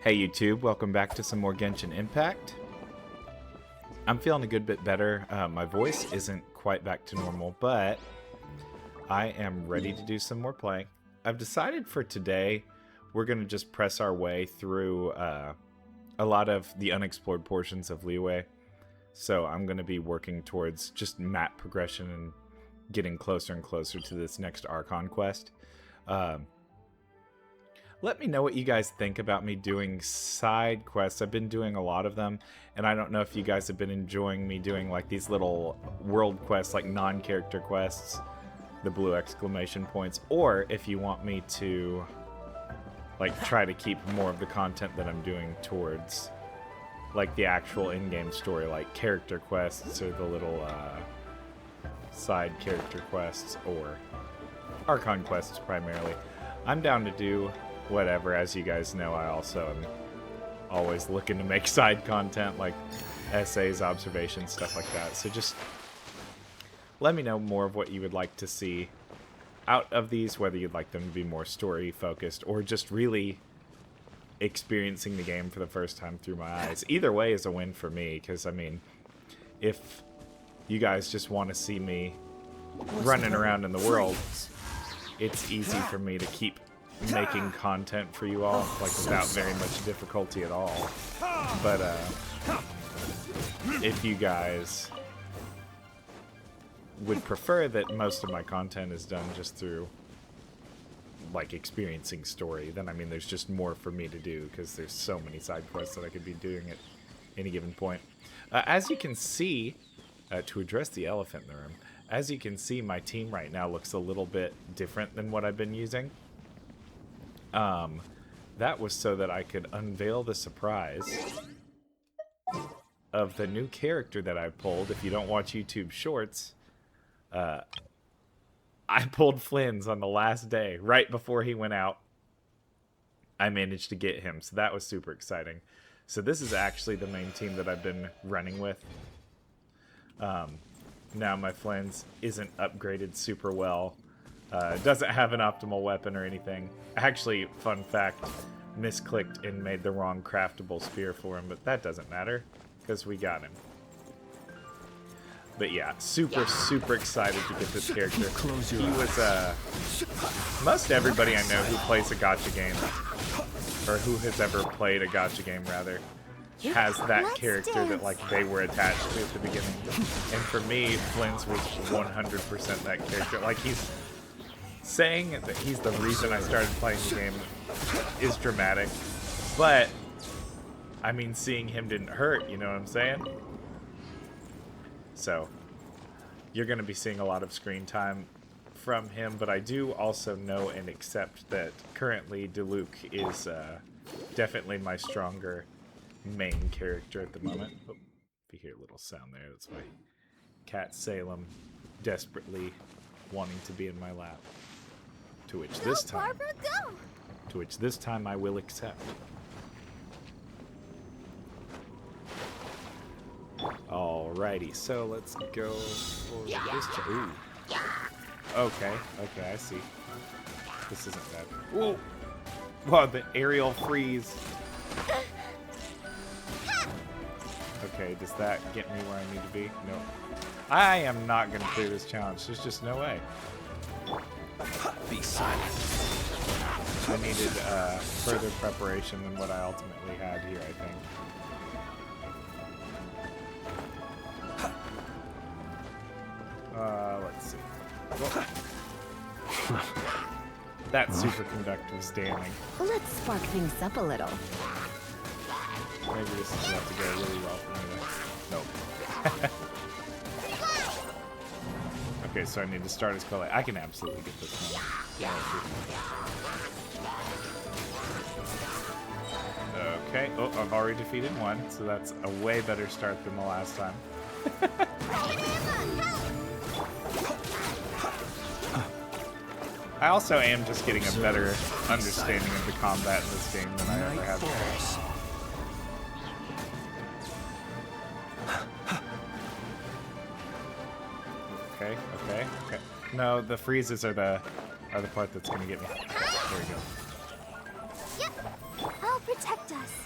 Hey YouTube, welcome back to some more Genshin Impact. I'm feeling a good bit better. My voice isn't quite back to normal, but I am ready to do some more playing. I've decided for today, we're going to just press our way through a lot of the unexplored portions of Liyue. So I'm going to be working towards just map progression and getting closer and closer to this next Archon Quest. Let me know what you guys think about me doing side quests. I've been doing a lot of them, and I don't know if you guys have been enjoying me doing like these little world quests, like non-character quests, the blue exclamation points, or if you want me to like try to keep more of the content that I'm doing towards like the actual in-game story, like character quests or the little side character quests or Archon quests primarily. I'm down to do whatever. As you guys know, I also am always looking to make side content like essays, observations, stuff like that. So just let me know more of what you would like to see out of these, whether you'd like them to be more story focused or just really experiencing the game for the first time through my eyes. Either way is a win for me, because I mean, if you guys just want to see me running around in the world, it's easy for me to keep making content for you all, like without very much difficulty at all. But if you guys would prefer that most of my content is done just through like experiencing story, then I mean there's just more for me to do, because there's so many side quests that I could be doing at any given point. As you can see, to address the elephant in the room, as you can see, my team right now looks a little bit different than what I've been using. That was so that I could unveil the surprise of the new character that I pulled. If you don't watch YouTube Shorts, I pulled Flynn's on the last day, right before he went out. I managed to get him, so that was super exciting. So this is actually the main team that I've been running with. Now my Flynn's isn't upgraded super well. Doesn't have an optimal weapon or anything. Actually, fun fact, misclicked and made the wrong craftable spear for him, but that doesn't matter, because we got him. But yeah, super excited to get this character. He was, most everybody I know who plays a gacha game, or who has ever played a gacha game, rather, has that character that, like, they were attached to at the beginning. And for me, Flynn's was 100% that character. Like, he's saying that he's the reason I started playing the game is dramatic, but I mean, seeing him didn't hurt, you know what I'm saying? So you're going to be seeing a lot of screen time from him, but I do also know and accept that currently Diluc is definitely my stronger main character at the moment. Oh, if you hear a little sound there, that's my cat Salem desperately wanting to be in my lap. To which this time I will accept. Alrighty, so let's go for this. Ooh. Okay, I see. This isn't bad. Whoa! Wow, the aerial freeze. Okay, does that get me where I need to be? No. I am not going to clear this challenge. There's just no way. Be silent. I needed further preparation than what I ultimately had here, I think. Let's see. Whoa. That superconductor was damning. Let's spark things up a little. Maybe this is about to go really well for me. Nope. Okay, so I need to start as Colette. I can absolutely get this one. Okay. Oh, I've already defeated one, so that's a way better start than the last time. I also am just getting a better understanding of the combat in this game than I ever have before. Okay. No, the freezes are the part that's gonna get me. There we go. Yep, I'll protect us.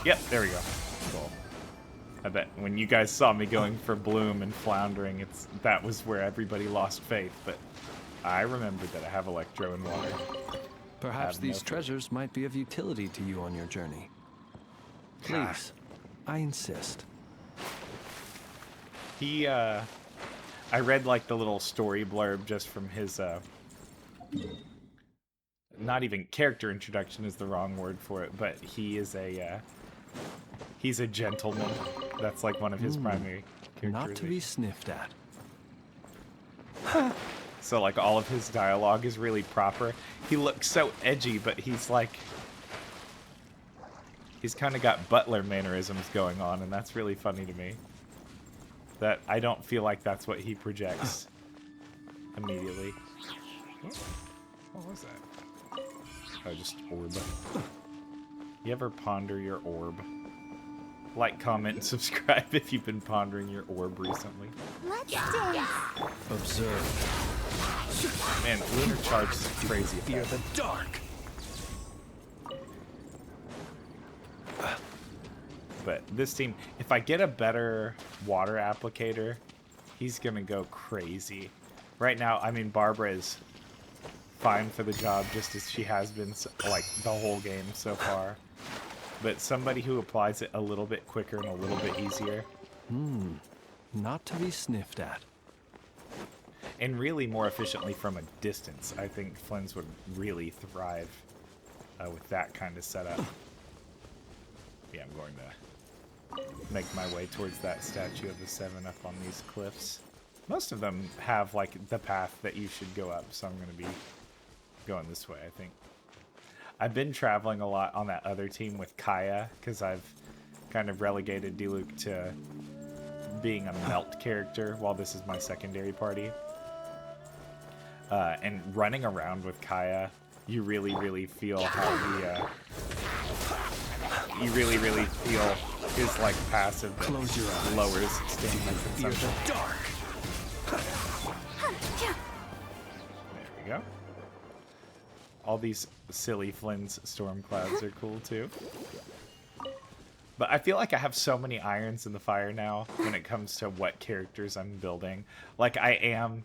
Yep, there we go. Cool. I bet when you guys saw me going for bloom and floundering, that was where everybody lost faith, but I remembered that I have electro and water. Perhaps these treasures might be of utility to you on your journey. Please, I insist. I read like the little story blurb just from his, not even character introduction is the wrong word for it, but he's a gentleman. That's like one of his primary characterizations. Not to be sniffed at. So like all of his dialogue is really proper. He looks so edgy, but he's kind of got butler mannerisms going on, and that's really funny to me. That I don't feel like that's what he projects immediately. What was that? Oh, just orb. You ever ponder your orb? Like, comment, and subscribe if you've been pondering your orb recently. Let's dance. Observe. Man, Lunar Charge is crazy. Fear the dark. But this team, if I get a better water applicator, he's gonna go crazy. Right now, I mean, Barbara is fine for the job, just as she has been like the whole game so far. But somebody who applies it a little bit quicker and a little bit easier. Not to be sniffed at. And really more efficiently from a distance. I think Flynn's would really thrive with that kind of setup. Yeah, I'm going to make my way towards that statue of the 7 up on these cliffs. Most of them have like the path that you should go up, so I'm going to be going this way, I think. I've been traveling a lot on that other team with Kaya, because I've kind of relegated Diluc to being a melt character while this is my secondary party. And running around with Kaya, you really, really feel how you really, really feel his like passive Close your eyes. Lowers stamina Fear consumption. the dark. There we go. All these silly Flynn's storm clouds are cool too. But I feel like I have so many irons in the fire now when it comes to what characters I'm building. Like I am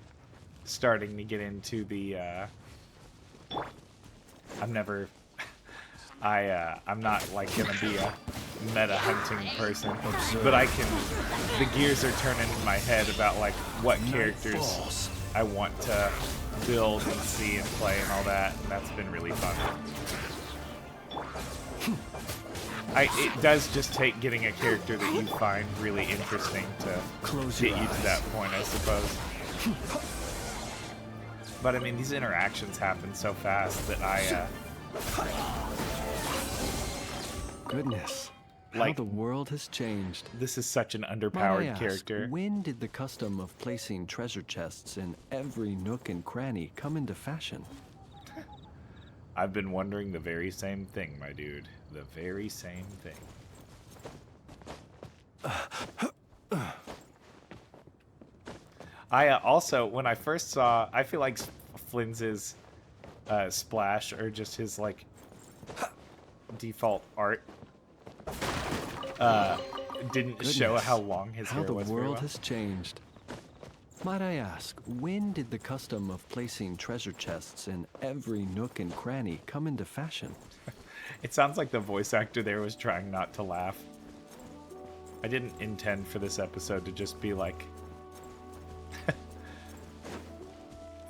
starting to get into the I'm not like gonna be a meta hunting person, but the gears are turning in my head about like what characters I want to build and see and play and all that, and that's been really fun. It does just take getting a character that you find really interesting to get you to that point, I suppose. But I mean, these interactions happen so fast that Goodness, how the world has changed. This is such an Might I underpowered ask, character. when did the custom of placing treasure chests in every nook and cranny come into fashion? I've been wondering the very same thing, my dude. The very same thing. I also, when I first saw, I feel like Flynn's splash, or just his like default art, didn't show how long his hair was. How the world has changed. Might I ask, when did the custom of placing treasure chests in every nook and cranny come into fashion? It sounds like the voice actor there was trying not to laugh. I didn't intend for this episode to just be like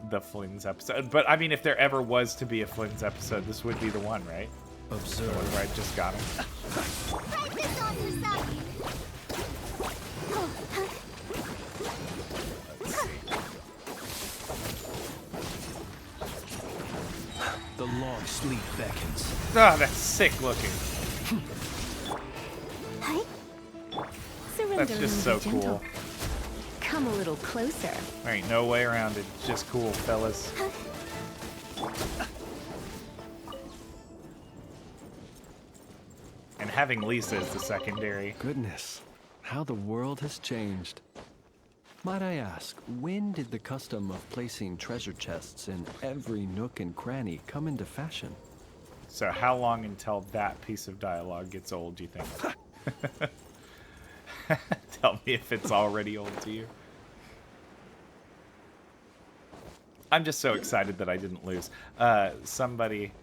the Flynn's episode. But I mean, if there ever was to be a Flynn's episode, this would be the one, right? Observe. The one where I just got him. Practice on yourself. Let's see. The long sleep beckons. Ah, that's sick looking. Hi. Surrender That's just and so be gentle. cool. Come a little closer. There ain't no way around it. Just cool, fellas. And having Lisa as the secondary. Goodness, how the world has changed. Might I ask, when did the custom of placing treasure chests in every nook and cranny come into fashion? So how long until that piece of dialogue gets old, do you think? Tell me if it's already old to you. I'm just so excited that I didn't lose. Somebody,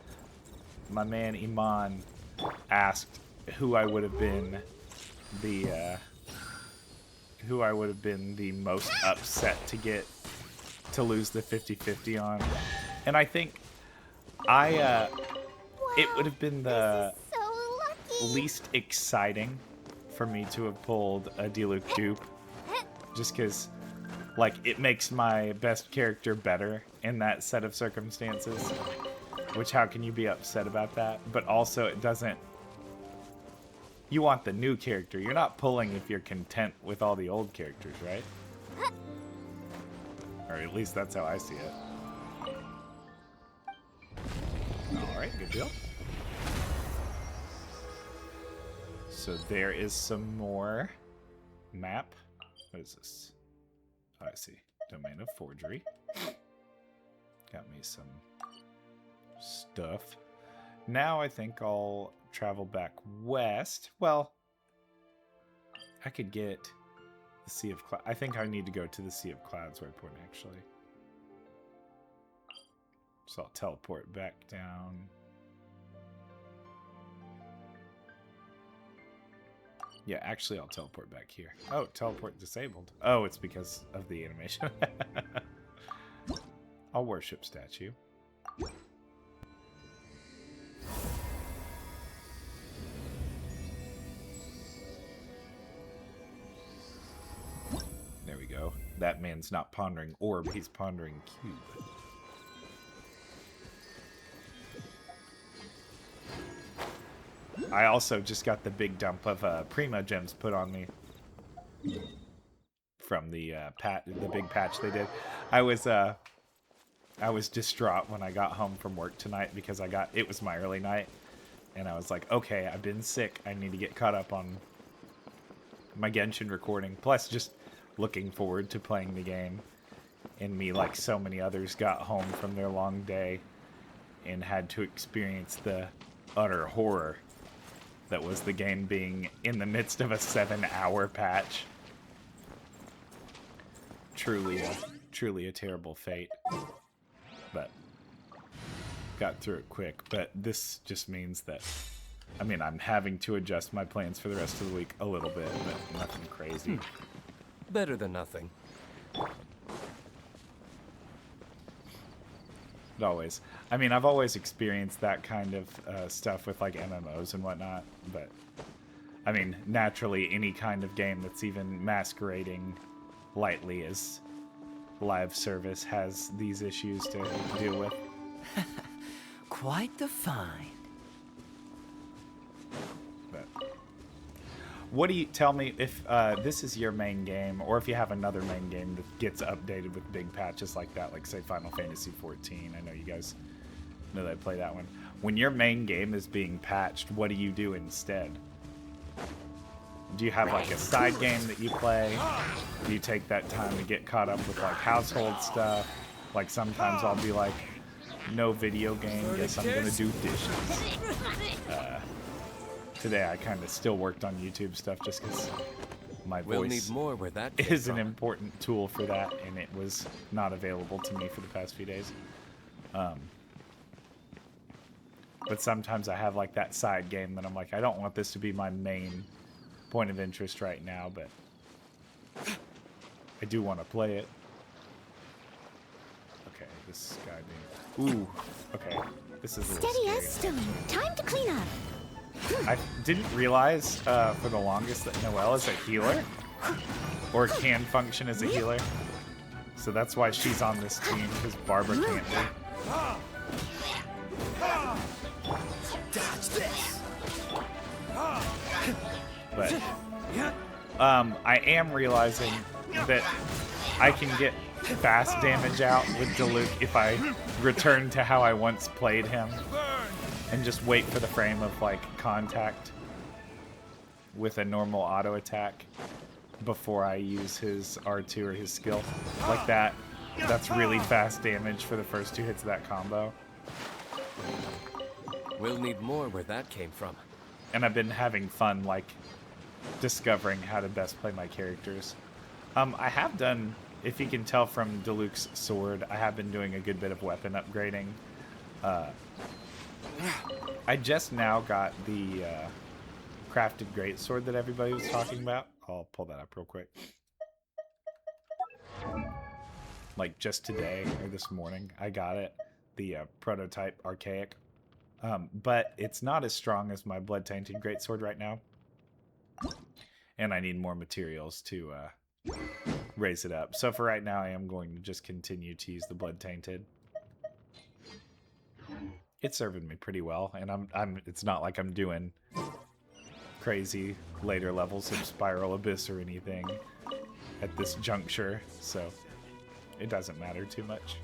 my man Iman, asked who I would have been the most upset to lose the 50-50 on. And I think it would have been the So lucky. least exciting for me to have pulled a Diluc dupe, just because, like, it makes my best character better in that set of circumstances, which how can you be upset about that? But also it doesn't, you want the new character. You're not pulling if you're content with all the old characters, right? Or at least that's how I see it. Alright, good deal. So there is some more map. What is this? Oh, I see. Domain of Forgery. Got me some stuff. Now I think I'll travel back west. Well, I could get the Sea of Clouds. I think I need to go to the Sea of Clouds waypoint, actually. So I'll teleport back down. Yeah, actually, I'll teleport back here. Oh, teleport disabled. Oh, it's because of the animation. I'll worship statue. There we go. That man's not pondering orb, he's pondering cube. I also just got the big dump of Prima gems put on me from the big patch they did. I was distraught when I got home from work tonight because it was my early night, and I was like, okay, I've been sick. I need to get caught up on my Genshin recording. Plus, just looking forward to playing the game. And me, like so many others, got home from their long day and had to experience the utter horror that was the game being in the midst of a 7-hour patch. Truly a terrible fate. But got through it quick. But this just means that, I mean, I'm having to adjust my plans for the rest of the week a little bit, but nothing crazy. Better than nothing. Always. I mean, I've always experienced that kind of stuff with like MMOs and whatnot, but I mean, naturally, any kind of game that's even masquerading lightly as live service has these issues to deal with. Quite the find. But what do you tell me if this is your main game, or if you have another main game that gets updated with big patches like that, like say Final Fantasy XIV? I know you guys know that I play that one. When your main game is being patched, what do you do instead? Do you have like a side game that you play? Do you take that time to get caught up with like household stuff? Like sometimes I'll be like, no video game, guess I'm gonna do dishes. Today I kind of still worked on YouTube stuff just because my We'll need voice more where that came is an from. important tool for that, and it was not available to me for the past few days. But sometimes I have like that side game that I'm like, I don't want this to be my main point of interest right now, but I do want to play it. Okay, this guy being... Ooh, okay. This is a little Steady scary. as stone. Time to clean up. I didn't realize for the longest that Noelle is a healer, or can function as a healer. So that's why she's on this team, because Barbara can't be. But I am realizing that I can get fast damage out with Diluc if I return to how I once played him and just wait for the frame of like contact with a normal auto attack before I use his R2 or his skill. Like that. That's really fast damage for the first 2 hits of that combo. We'll need more where that came from. And I've been having fun, like, discovering how to best play my characters. I have done, if you can tell from Diluc's sword, I have been doing a good bit of weapon upgrading. I just now got the crafted greatsword that everybody was talking about. I'll pull that up real quick. Like just today or this morning, I got it. The prototype archaic. But it's not as strong as my blood-tainted greatsword right now. And I need more materials to raise it up. So for right now, I am going to just continue to use the blood-tainted. It's serving me pretty well, and it's not like I'm doing crazy later levels of Spiral Abyss or anything at this juncture, so it doesn't matter too much.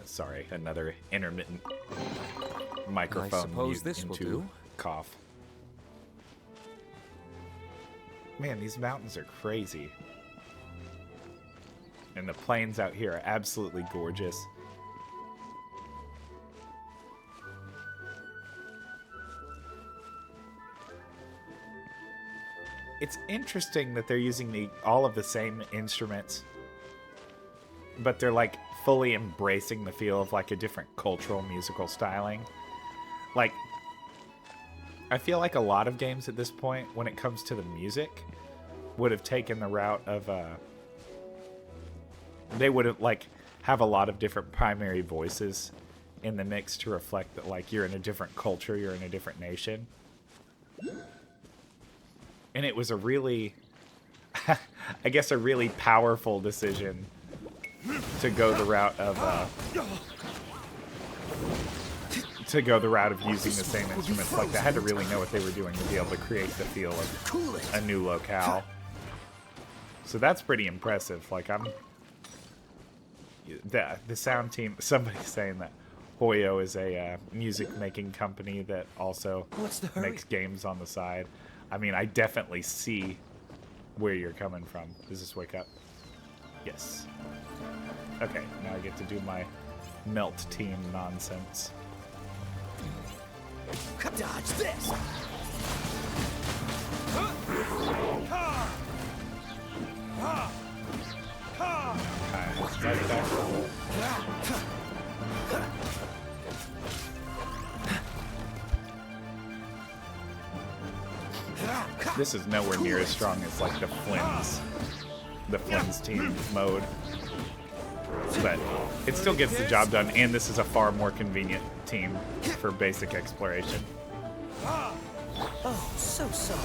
Sorry, another intermittent microphone I suppose mute this will into do. cough. Man, these mountains are crazy. And the plains out here are absolutely gorgeous. It's interesting that they're using all of the same instruments, but they're like fully embracing the feel of like a different cultural musical styling. Like, I feel like a lot of games at this point, when it comes to the music, would have taken the route of they would have like have a lot of different primary voices in the mix to reflect that like you're in a different culture, you're in a different nation. And it was a really I guess a really powerful decision to go the route of using the same instruments like that. I had to really know what they were doing to be able to create the feel of a new locale. So that's pretty impressive. Like the sound team, somebody's saying that Hoyo is a music making company that also makes games on the side. I mean, I definitely see where you're coming from. Does this wake up? Yes. Okay, now I get to do my melt team nonsense. Dodge this! This is nowhere near as strong as like the Flynn's team mode, but it still gets the job done, and this is a far more convenient team for basic exploration. Oh, so sorry.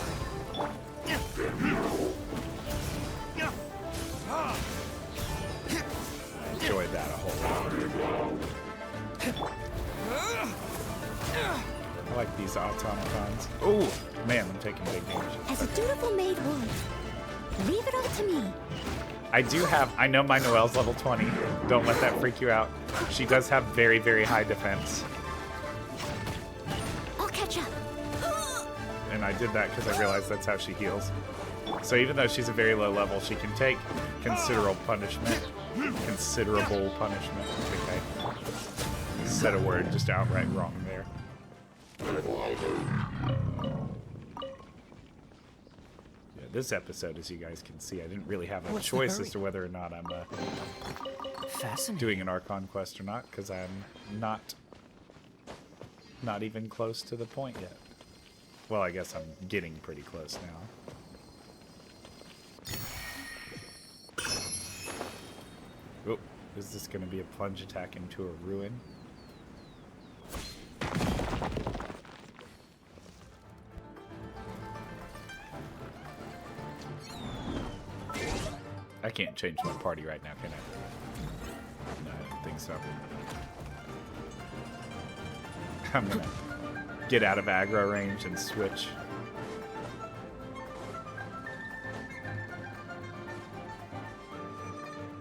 I enjoyed that a whole lot. I like these automatons. Oh, man, I'm taking big damage. As a dutiful maid would. Leave it all to me. I know my Noelle's level 20. Don't let that freak you out. She does have very, very high defense. I'll catch up. And I did that because I realized that's how she heals. So even though she's a very low level, she can take considerable punishment. Considerable punishment. I think I said a word just outright wrong there. Yeah, this episode, as you guys can see, I didn't really have a choice as to whether or not I'm doing an Archon quest or not, because I'm not even close to the point yet. Well, I guess I'm getting pretty close now. Oh, is this going to be a plunge attack into a ruin? I can't change my party right now, can I? No, I don't think so. I'm gonna get out of aggro range and switch.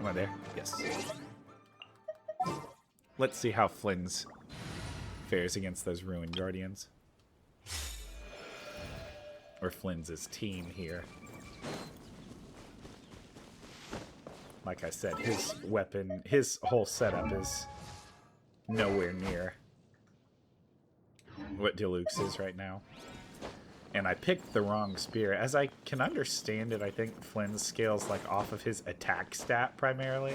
Am I there? Yes. Let's see how Flynn's fares against those Ruin Guardians. Or Flynn's team here. like I said, his weapon, his whole setup is nowhere near what Diluc's is right now. And I picked the wrong spear. As I can understand it, I think Flynn's scales like off of his attack stat primarily.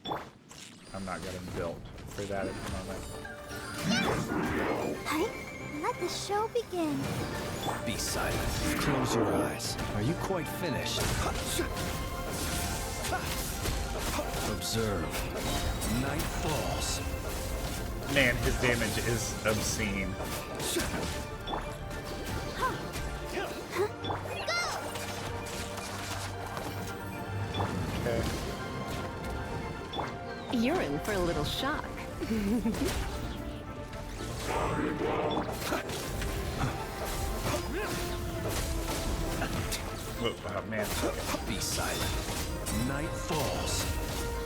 I'm not getting built for that at the moment. Hi, let the show begin. Be silent. Close your eyes. Are you quite finished? Observe. Night falls. Man, his damage is obscene. Okay. You're in for a little shock. Oh, man. Be silent. Night falls.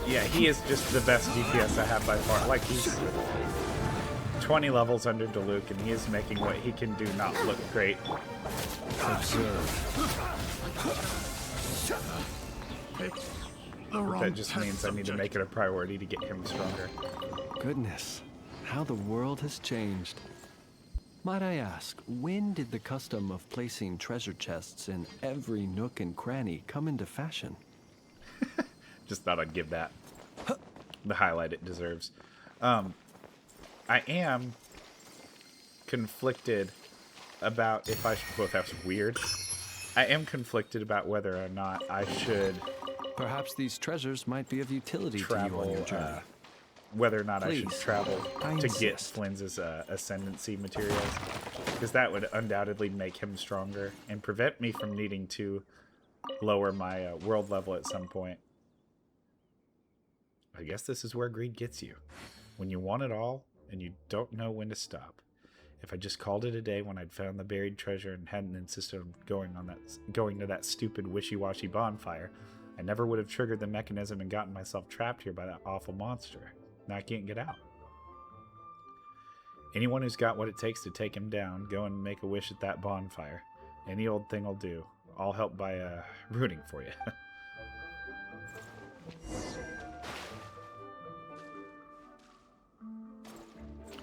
Yeah, he is just the best DPS I have by far. Like, he's 20 levels under Diluc, and he is making what he can do not look great. Observe. But that just means I need to make it a priority to get him stronger. Goodness, how the world has changed. Might I ask, when did the custom of placing treasure chests in every nook and cranny come into fashion? Just thought I'd give that the highlight it deserves. I am conflicted about if I should... Well, that was weird. I am conflicted about whether or not I should... Perhaps these treasures might be of utility to you on travel, your journey. whether or not I should Please, travel I to get insist. Flynn's ascendancy materials, because that would undoubtedly make him stronger and prevent me from needing to lower my world level at some point. I guess this is where greed gets you. When you want it all and you don't know when to stop. If I just called it a day when I'd found the buried treasure and hadn't insisted on going to that stupid wishy-washy bonfire, I never would have triggered the mechanism and gotten myself trapped here by that awful monster. Now I can't get out. Anyone who's got what it takes to take him down, go and make a wish at that bonfire. Any old thing will do. All help by rooting for you.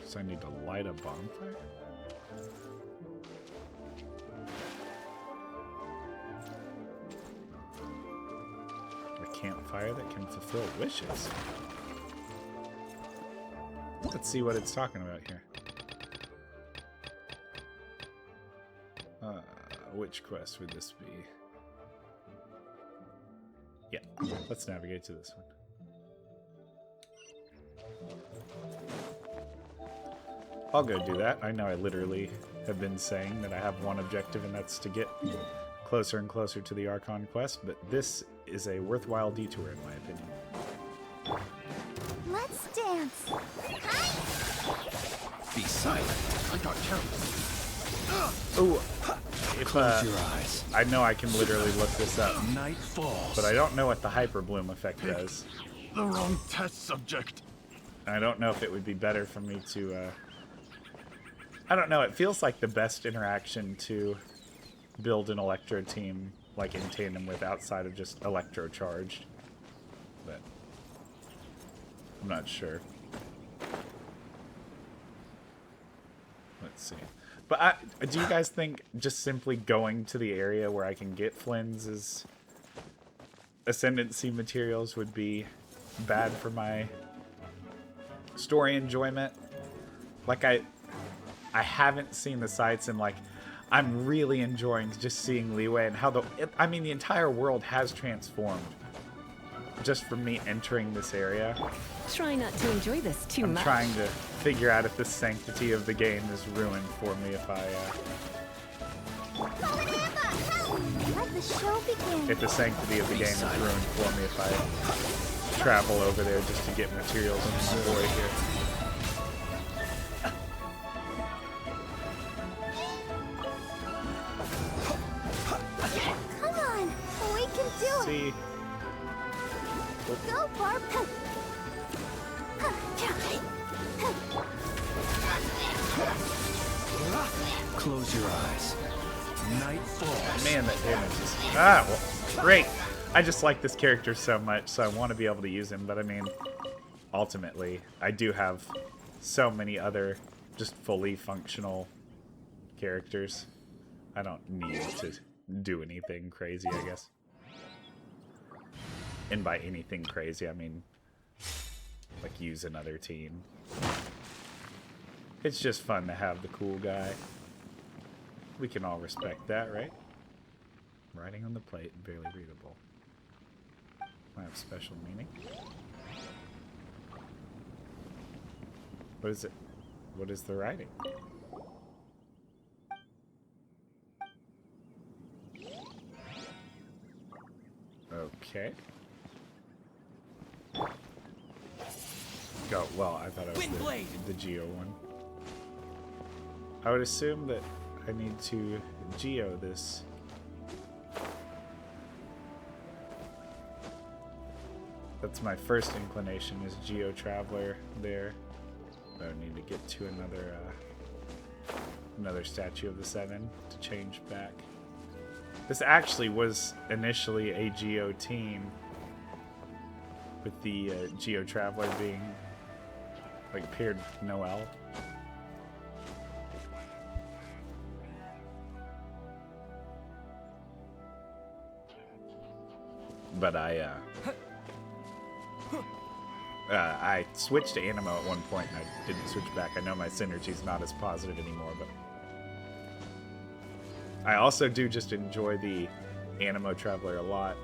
So I need to light a bonfire? A campfire that can fulfill wishes. Let's see what it's talking about here. Which quest would this be? Yeah, let's navigate to this one. I'll go do that. I know I literally have been saying that I have one objective, and that's to get closer and closer to the Archon Quest, but this is a worthwhile detour in my opinion. Let's dance. Be silent. I got careless. Ooh, if, Close your eyes. I know I can literally look this up, Night falls. but I don't know what the Hyper Bloom effect does. The wrong test subject. I don't know if it would be better for me to, I don't know, it feels like the best interaction to build an Electro team, like in tandem with, outside of just Electro charged. But I'm not sure. Let's see. But do you guys think just simply going to the area where I can get Flynn's ascendancy materials would be bad for my story enjoyment? Like, I haven't seen the sights, and like I'm really enjoying just seeing Liyue and how the entire world has transformed just from me entering this area. Try not to enjoy this too I'm much. trying to figure out if the sanctity of the game is ruined for me if I Let the show begin. if the sanctity of the game is ruined for me if I travel over there just to get materials in my boy here. Come on, we can do it. See, Go, Barb. Close your eyes. Night falls. man, that damage is well, great. I just like this character so much, so I want to be able to use him. But I mean, ultimately, I do have so many other just fully functional characters. I don't need to do anything crazy, I guess. And by anything crazy, I mean, like, use another team. It's just fun to have the cool guy. We can all respect that, right? Writing on the plate, barely readable. Might have special meaning. What is it? What is the writing? Okay. Go. Well, I thought it was the Geo one. I would assume that I need to Geo this. That's my first inclination, is Geo Traveler there. I would need to get to another statue of the Seven to change back. This actually was initially a Geo team, with the Geo Traveler being like paired with Noel. But I switched to Animo at one point and I didn't switch back. I know my synergy's not as positive anymore, but I also do just enjoy the Animo Traveler a lot.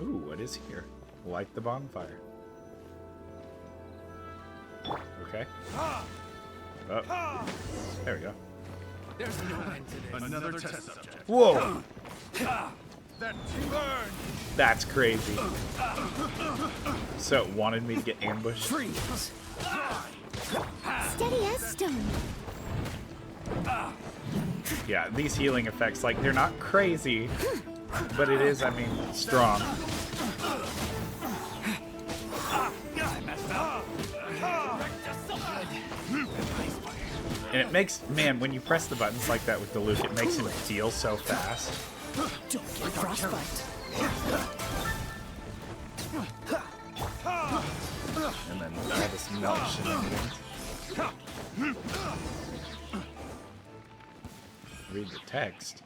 Ooh, what is here? Light the bonfire. Okay. Oh, there we go. There's no end to this. Another test subject. Whoa! That burn! That's crazy. So it wanted me to get ambushed. Freeze! Steady as stone. Yeah, these healing effects, like, they're not crazy, but it is, I mean, strong. And it makes, man, when you press the buttons like that with the Luke, it makes him heal so fast. Don't get frostbite. And then all this melt shenanigans. Read the text.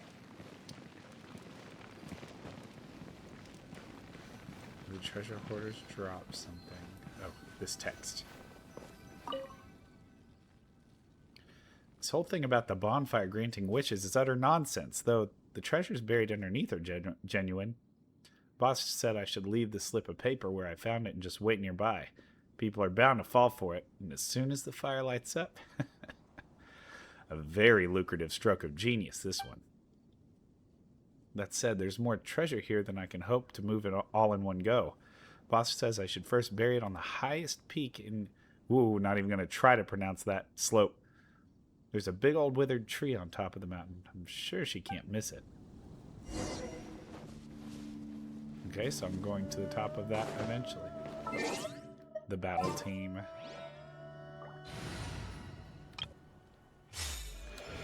The treasure hoarders drop something. Oh, this text. This whole thing about the bonfire granting wishes is utter nonsense, though the treasures buried underneath are genuine. Boss said I should leave the slip of paper where I found it and just wait nearby. People are bound to fall for it, and as soon as the fire lights up... A very lucrative stroke of genius, this one. That said, there's more treasure here than I can hope to move it all in one go. Boss says I should first bury it on the highest peak in... Ooh, not even going to try to pronounce that slope. There's a big old withered tree on top of the mountain. I'm sure she can't miss it. Okay, so I'm going to the top of that eventually. The battle team.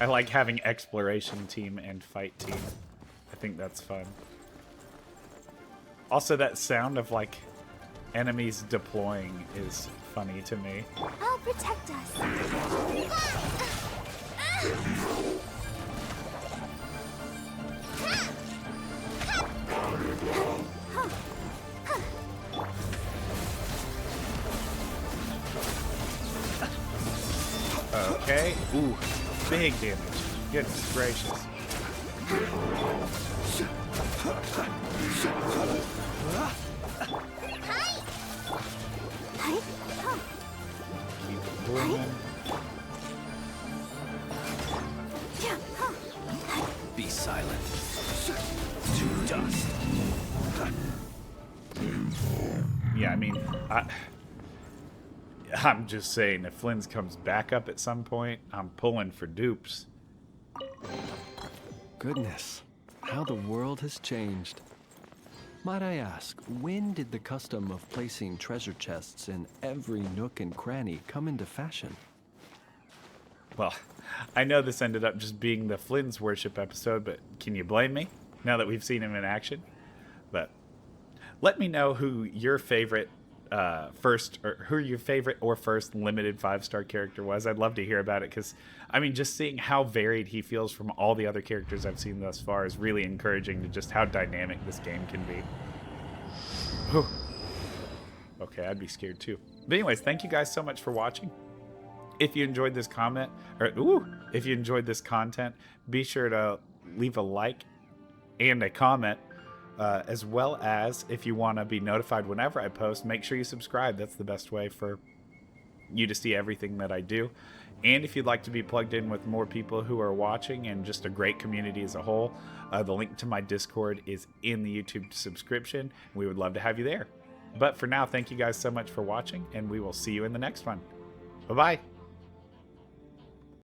I like having exploration team and fight team. I think that's fun. Also, that sound of, like, enemies deploying is funny to me. I'll protect us. Okay. Ooh, big damage. Goodness gracious. Keep it booming. Be silent. To dust. Yeah, I mean, I'm just saying, if Flynn's comes back up at some point, I'm pulling for dupes. Goodness, how the world has changed. Might I ask, when did the custom of placing treasure chests in every nook and cranny come into fashion? Well, I know this ended up just being the Flynn's worship episode, but can you blame me? now that we've seen him in action. But let me know who your favorite first or first limited 5-star character was. I'd love to hear about it, because I mean, just seeing how varied he feels from all the other characters I've seen thus far is really encouraging to just how dynamic this game can be. Whew. Okay, I'd be scared too. But anyways, thank you guys so much for watching. If you enjoyed this if you enjoyed this content, be sure to leave a like and a comment. As well as, if you want to be notified whenever I post, make sure you subscribe. That's the best way for you to see everything that I do. And if you'd like to be plugged in with more people who are watching and just a great community as a whole, the link to my Discord is in the YouTube subscription. We would love to have you there. But for now, thank you guys so much for watching, and we will see you in the next one. Bye-bye.